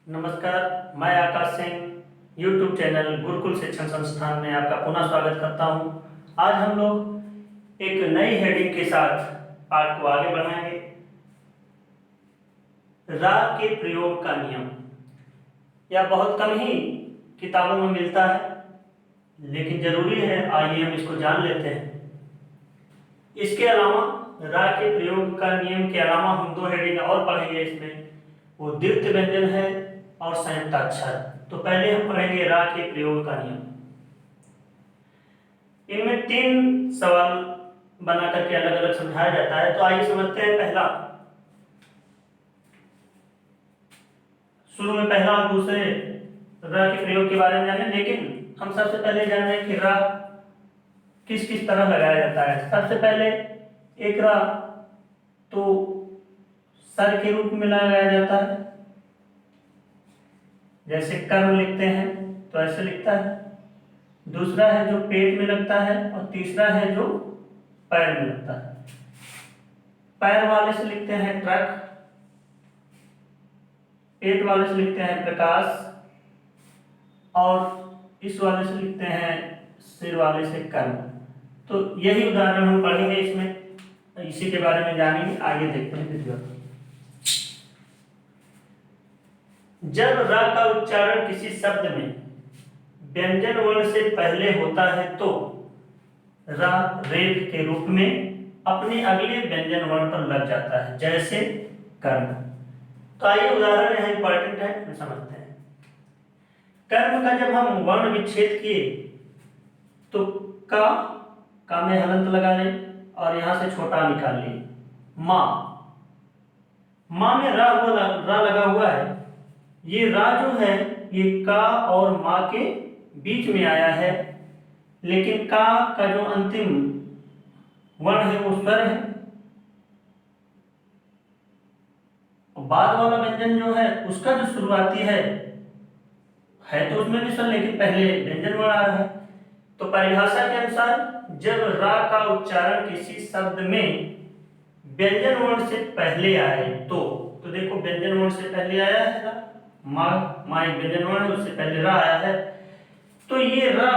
नमस्कार, मैं Akash Singh YouTube channel Gurukul शिक्षण संस्थान में आपका पुनः स्वागत करता हूं। आज हम लोग एक नई हेडिंग के साथ पाठ को आगे बढ़ाएंगे। रा के प्रयोग का नियम। यह बहुत कम ही किताबों में मिलता है, लेकिन जरूरी है। आइए हम इसको जान लेते हैं। इसके अलावा रा के प्रयोग का नियम के अलावा हम दो हेडिंग और पढ़ेंगे। इसमें वो द्वितीय व्यंजन है और संयुक्ताक्षर। तो पहले हम पढ़ेंगे रा के प्रयोग का नियम। इनमें 3 सवाल बना करके अलग अलग समझाया जाता है। तो आइए समझते हैं। शुरू में पहला और दूसरे रा के प्रयोग के बारे में जाने, लेकिन हम सबसे पहले जान रहे हैं कि रा किस किस तरह लगाया जाता है। सबसे पहले एक रा तो सर के रूप में लगाया जाता है, जैसे कर्म लिखते हैं तो ऐसे लिखता है। दूसरा है जो पेट में लगता है, और तीसरा है जो पैर में लगता है। पैर वाले से लिखते हैं ट्रक, पेट वाले से लिखते हैं प्रकाश, और इस वाले से लिखते हैं सिर वाले से कर्म। तो यही उदाहरण हम पढ़ेंगे इसमें, इसी के बारे में जानेंगे। आगे देखते हैं वीडियो। जब रा का उच्चारण किसी शब्द में व्यंजन वर्ण से पहले होता है तो रा रेफ के रूप में अपने अगले व्यंजन वर्ण पर लग जाता है, जैसे कर्म। तो आइए उदाहरण यहाँ इंपॉर्टेंट है, हम समझते हैं। कर्म का जब हम वर्ण विच्छेद किए तो का में हलंत लगा लें और यहां से छोटा निकाल लिए। मां में रा लगा हुआ है। ये रा जो है ये का और मां के बीच में आया है, लेकिन का जो अंतिम वर्ण है वो स्वर है। और बाद वाला व्यंजन जो है उसका जो शुरुआती है तो उसमें भी स्वर, लेकिन पहले व्यंजन वर्ण आ रहा है। तो परिभाषा के अनुसार जब रा का उच्चारण किसी शब्द में व्यंजन वर्ण से पहले आए तो देखो व्यंजन वर्ण से पहले आया है रा, मां एक व्यंजन वर्ण है, उससे पहले रा आया है। तो ये रा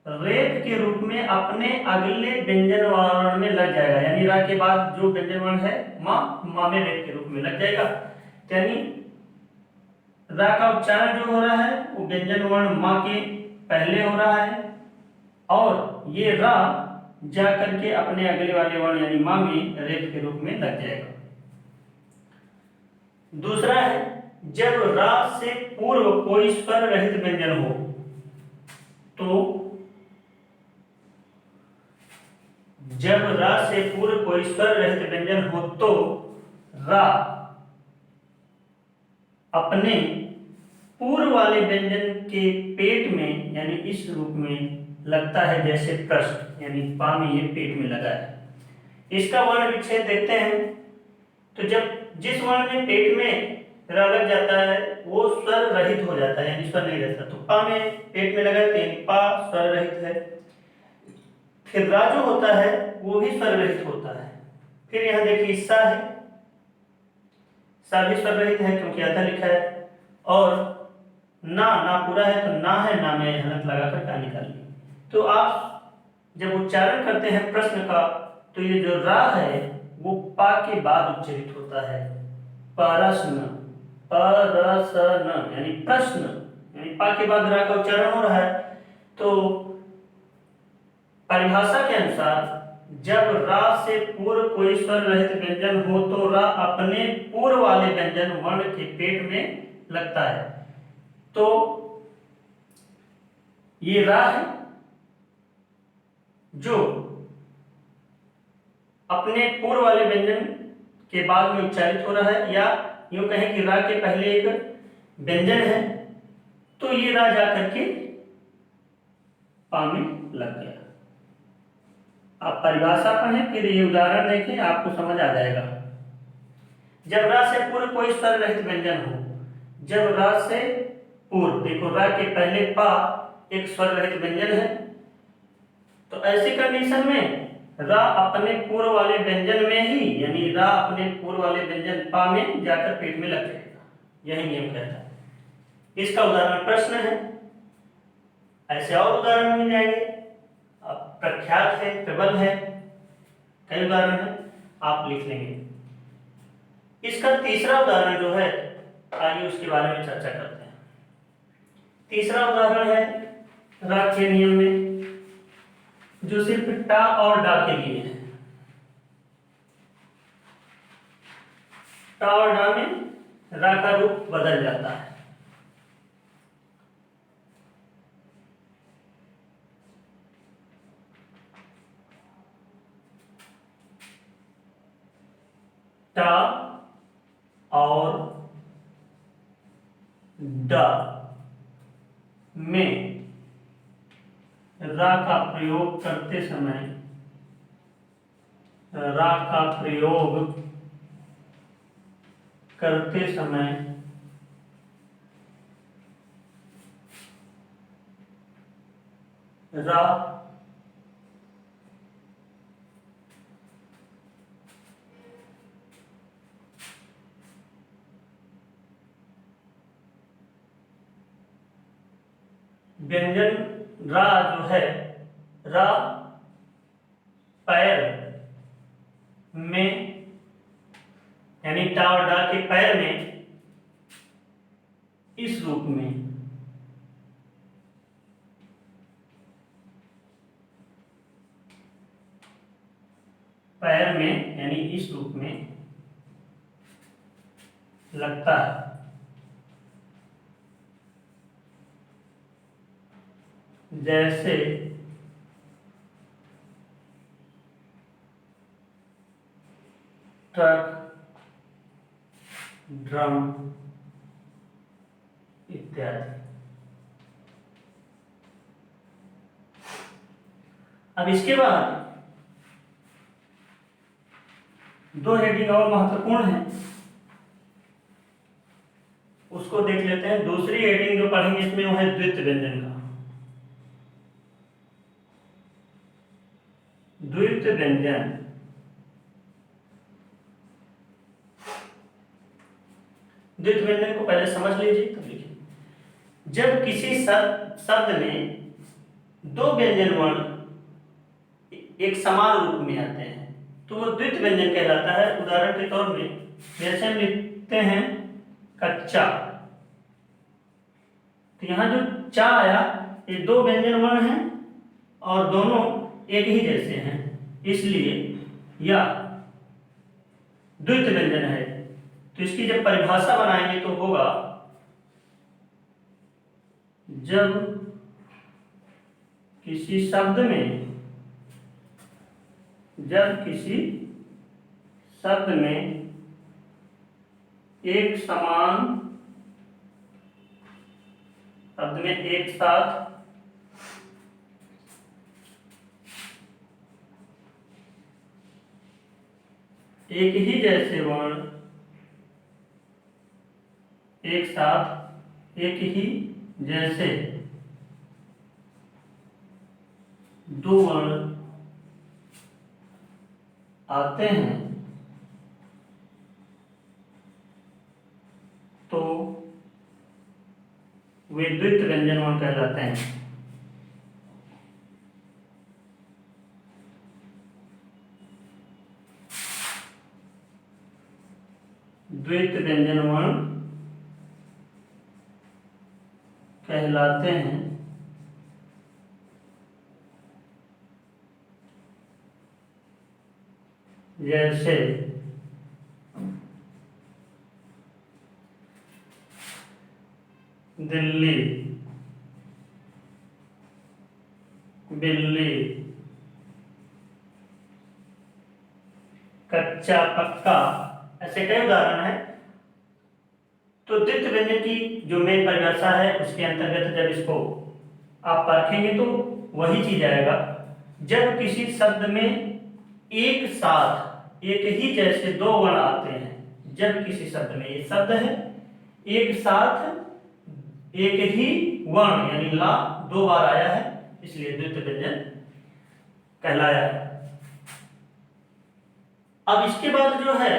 रेफ के रूप में अपने अगले व्यंजन वर्ण में लग जाएगा, यानी रा के बाद जो व्यंजन वर्ण है मां में रेफ के रूप में लग जाएगा। यानी रा का उच्चारण जो हो रहा है वो व्यंजन वर्ण मां के पहले हो रहा है, और ये रा जा करके अपने अगले वाले वर्ण यानी मां में रेफ के रूप में लग जाएगा। दूसरा है जब रा से पूर्व कोई स्वर रहित व्यंजन हो तो जब रा से पूर्व कोई स्वर रहित व्यंजन हो तो रा अपने पूर्व वाले व्यंजन के पेट में यानी इस रूप में लगता है, जैसे पृष्ठ, यानी पा में ये पेट में लगा है। इसका वर्ण विच्छेद देखते हैं। तो जब जिस वर्ण में पेट में रा लग जाता है वो स्वर रहित हो जाता है, यानी स्वर नहीं रहता। तो पा में पेट में लगा है, यानी पा स्वर रहित है। फिर रा जो होता है वो भी स्वर रहित होता है। फिर यहां देखिए सा है, सा भी स्वर रहित है क्योंकि आधा लिखा है। और ना पूरा है तो ना है, ना में हलंत लगाकर का निकाल ली। तो आप जब उच्चारण करते हैं प्रश्न का तो ये जो रा है वो पा के बाद उच्चारित होता है। परस्न यानी प्रश्न, यानी पा के बाद रा का उच्चारण हो रहा है। तो परिभाषा के अनुसार जब रा से पूर्व कोई स्वर रहित व्यंजन हो तो रा अपने पूर्व वाले व्यंजन वर्ण के पेट में लगता है। तो ये रा है जो अपने पूर्व वाले व्यंजन के बाद में उच्चारित हो रहा है, या यूं कहें कि रा के पहले एक व्यंजन है तो ये रा जा करके पा में लग गया। आप परिभाषा पढ़ें फिर ये उदाहरण देखें, आपको समझ आ जाएगा। जब रा से पूर्व कोई स्वर रहित व्यंजन हो, जब रा से पूर्व, देखो रा के पहले पा एक स्वर रहित व्यंजन है, तो ऐसी कंडीशन में रा अपने पूर्व वाले व्यंजन में ही, यानी रा अपने पूर्व वाले व्यंजन पा में जाकर पेट में लग जाएगा। यही नियम कहता है। इसका उदाहरण प्रश्न है, ऐसे और उदाहरण मिल जाएंगे, अब प्रख्यात है, प्रबल है, कई उदाहरण है, आप लिख लेंगे। इसका तीसरा उदाहरण जो है, आइए उसके बारे में चर्चा करते हैं। तीसरा उदाहरण है रा के नियम में, जो सिर्फ टा और डा के लिए है। टा और डा में रा का रूप बदल जाता है। टा और डा में रा का प्रयोग करते समय रा का प्रयोग करते समय रा व्यंजन रा जो है, रा पैर में यानी टा और डा के पैर में इस रूप में पैर में यानी इस रूप में लगता है। जैसे ट्रक, ड्रम इत्यादि। अब इसके बाद दो हेडिंग और महत्वपूर्ण है, उसको देख लेते हैं। दूसरी हेडिंग जो पढ़ेंगे इसमें वो है द्वित्व व्यंजन का। द्वित्व व्यंजन द्वित्व व्यंजन को पहले समझ लीजिए तब लिखिए। जब किसी शब्द में दो व्यंजन वर्ण एक समान रूप में आते हैं तो वो द्वित्व व्यंजन कहलाता है। उदाहरण के तौर में जैसे हम लिखते हैं कच्चा, तो यहाँ जो चा आया ये दो व्यंजन वर्ण हैं और दोनों एक ही जैसे हैं, इसलिए यह द्वित्व व्यंजन है। तो इसकी जब परिभाषा बनाएंगे तो होगा, जब किसी शब्द में एक समान शब्द में एक साथ एक ही जैसे वर्ण एक साथ एक ही जैसे दो वर्ण आते हैं तो वे द्वित्व व्यंजन वर्ण कहलाते हैं। द्वित्व व्यंजन वर्ण कहलाते हैं। जैसे दिल्ली, बिल्ली, कच्चा, पक्का, ऐसे कई उदाहरण हैं। तो द्वित्व व्यंजन की जो मेन परिभाषा है उसके अंतर्गत जब इसको आप परखेंगे तो वही चीज आएगा, जब किसी शब्द में एक साथ एक ही जैसे दो वर्ण आते हैं। जब किसी शब्द में, ये शब्द है, एक साथ एक ही वर्ण यानी ला दो बार आया है, इसलिए द्वित्व व्यंजन कहलाया है। अब इसके बाद जो है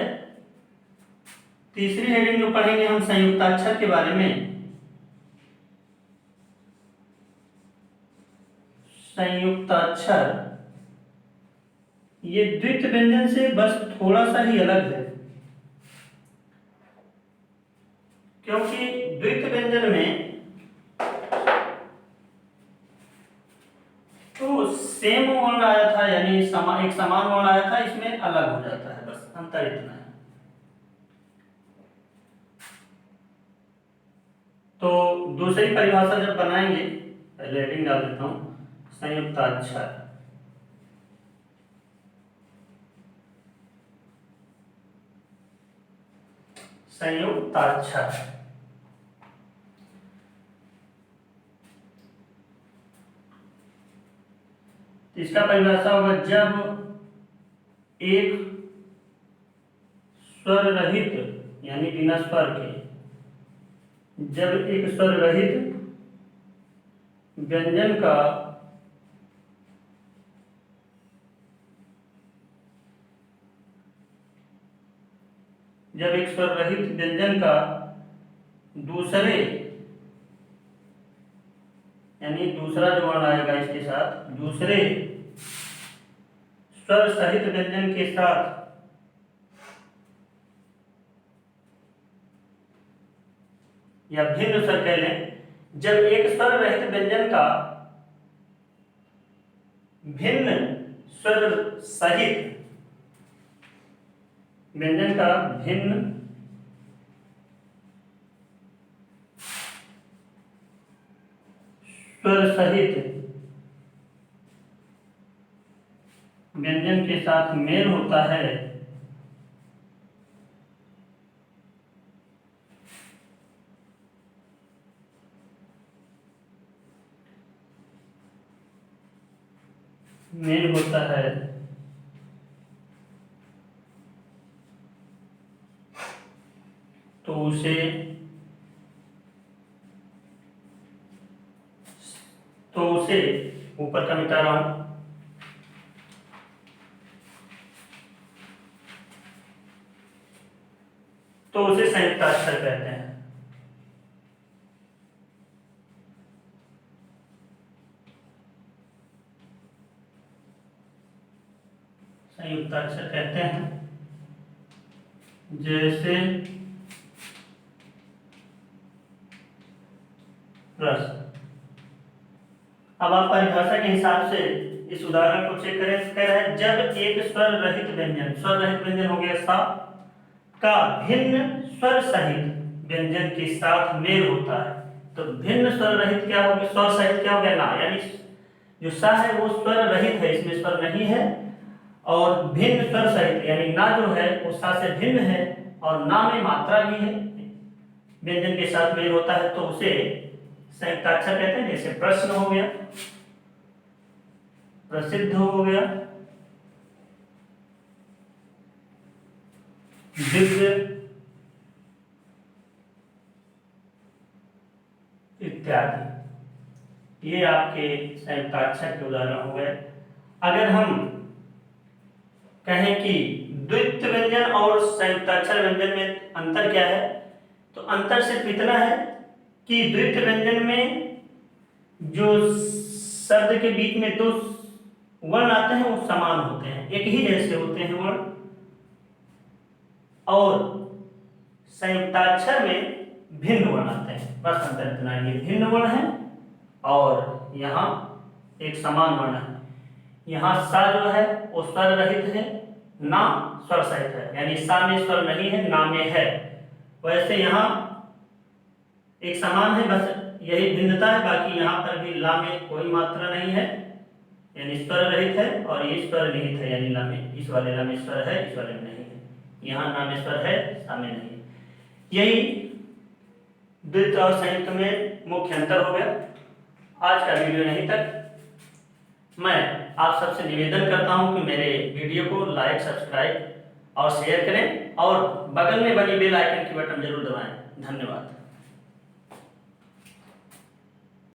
तीसरी हेडिंग जो पढ़ेंगे हम संयुक्ताक्षर के बारे में। संयुक्ताक्षर ये द्वित्व व्यंजन से बस थोड़ा सा ही अलग है, क्योंकि द्वित्व व्यंजन में तो सेम वर्ण आया था, यानी एक समान वर्ण आया था, इसमें अलग हो जाता है, बस अंतर इतना है। तो दूसरी परिभाषा जब बनाएंगे, पहले हेडिंग डाल देता हूं, संयुक्ताक्षर। संयुक्ताक्षर इसका परिभाषा होगा जब एक स्वर रहित यानी बिना स्वर के, जब एक स्वर रहित व्यंजन का दूसरे यानी दूसरा जो वर्ण आएगा इसके साथ, दूसरे स्वर सहित व्यंजन के साथ या भिन्न स्वर कह लें, जब एक स्वर रहित व्यंजन का भिन्न स्वर सहित व्यंजन का भिन्न स्वर सहित व्यंजन के साथ मेल होता है, तो उसे ऊपर का मिटा रहा हूं, तो उसे संयुक्ताक्षर कहते हैं। संयुक्ताक्षर कहते हैं जैसे प्रश्न। अब आप परिभाषा के हिसाब से इस उदाहरण को चेक करें। कह रहा है जब एक स्वर रहित व्यंजन हो गया सा का भिन्न स्वर सहित व्यंजन के साथ मेल होता है। तो भिन्न स्वर रहित क्या हो गया, स्वर सहित क्या हो गया, ना, यानी जो सा है वो स्वर रहित है, इसमें स्वर नहीं है, और भिन्न स्वर सहित यानी ना जो है वो सा से भिन्न है और ना में मात्रा भी है, व्यंजन के साथ मेल होता है, तो उसे संयुक्ताक्षर कहते हैं। जैसे प्रश्न हो गया, प्रसिद्ध हो गया, दिव्य इत्यादि, ये आपके संयुक्ताक्षर के उदाहरण हो गए। अगर हम कहें कि द्वित्व व्यंजन और संयुक्ताक्षर व्यंजन में अंतर क्या है, तो अंतर सिर्फ इतना है कि द्वित्व व्यंजन में जो शब्द के बीच में दो वर्ण आते हैं वो समान होते हैं, एक ही जैसे होते हैं वर्ण, और संयुक्ताक्षर में भिन्न वर्ण आते हैं। बस अंतर इतना, ये भिन्न वर्ण है और यहाँ एक समान वर्ण है। यहाँ सा जो है वो स्वर रहित है, ना स्वर सहित है, यानी सा में स्वर नहीं है, ना में है। वैसे यहाँ एक समान है, बस यही भिन्नता है, बाकी यहाँ पर भी ला में कोई मात्रा नहीं है, यानी स्वर रहित है, और ये स्वर निहित है, यानी ला में, इस वाले ला में स्वर है, इस वाले में नहीं है। यहाँ ना में स्वर है, सा में नहीं। यही द्वित्व और संयुक्त में मुख्य अंतर हो गया। आज का वीडियो यहीं तक। मैं आप सबसे निवेदन करता हूं कि मेरे वीडियो को लाइक, सब्सक्राइब और शेयर करें, और बगल में बनी बेल आइकन की बटन जरूर दबाएं। धन्यवाद।